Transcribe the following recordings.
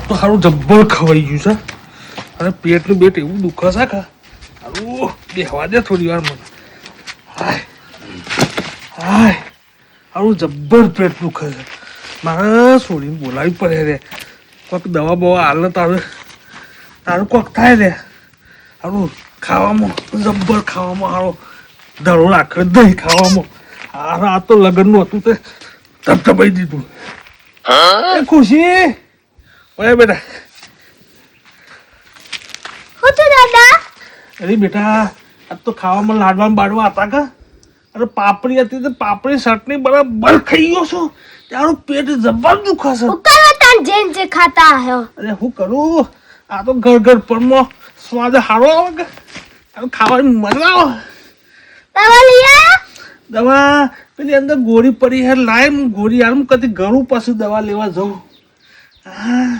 તો સારું જબ્બર ખવાઈ ગયું છે અને પેટનું બેટ એવું દુખે છે કે સારું બેહવા દે થોડી વાર મને. હાય હાય સારું જબ્બર પેટ દુખે છે. મારે છોડીને બોલાવી પડે રે. કોઈક દવા બવા હાલ તારું કોઈક થાય રે. સારું ખાવામાં જબ્બર ખાવામાં સારું ધડો રાખે દહીં ખાવામાં. આ તો લગ્નનું હતું તે ધબધબાઈ દીધું. એ ખુશી ઓય બેટા. હું તો દાદા. અરે બેટા આ તો ખાવામાં લાડવા બાડવા હતા કે અરે પાપડી હતી તો પાપડી ચટણી બરાબર ખાઈ ગયો છું. તારું પેટ જબર દુખે છે. ઉકળો તાન જેન જે ખાતા હો. અરે હું કરું આ તો ઘર પરમાં સ્વાદ સારો આવે કે ખાવાની મજા આવે. દવા લઈ આયા? દવા પેલી અંદર ગોળી પડી હે લાય ગોળી યાર હું કદી ઘરું પાછું દવા લેવા જાઉં. હા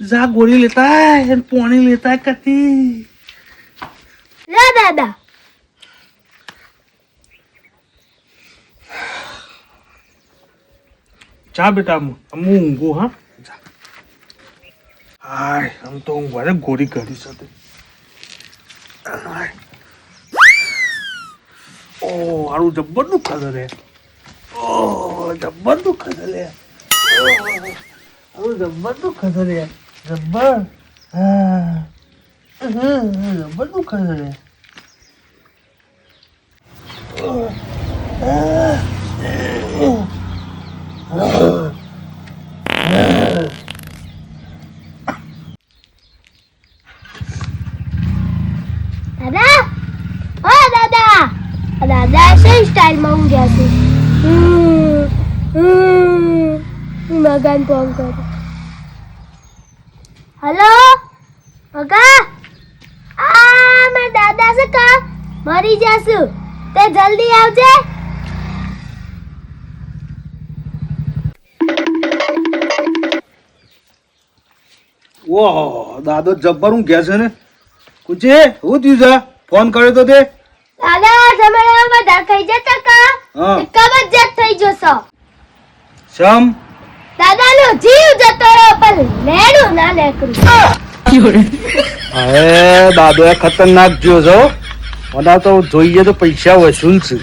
જા ગોળી લેતા પાણી લેતા કતી. લે દાદા. જા બેટા હું ઊંઘું હા. હાય આમ તો ઊંઘવા રે ગોળી કરી શકે. ઓ હારું જબ્બર દુખે છે રે. ઓ જબ્બર દુખે છે લે. હારું જબ્બર દુખે છે રે. જબ્બર હા જબ્બર દુખે છે રે. દાદા ઓ દાદા. દાદા શું સ્ટાઇલમાં ઊંઘ્યા છે? મગન ફોન કરો. હલો મગા. મારા દાદા છે કા મરી જાશું તે જલ્દી આવજે. ઓહો દાદો જબ્બર હું ઘેર છે ને. કુચે હું થયું છે ફોન કર્યો તો તે? દાદા જમાડામાં બધા ખાઈ જતા કા હા. કબજિયાત થઈ જશો. શમ દાદાનો જીવ જતો રહ્યો પણ લેડું ના લેકરું. અરે દાદો એ ખતરનાક જ્યો છો. મને તો જોઈએ તો પૈસા વસૂલ છે.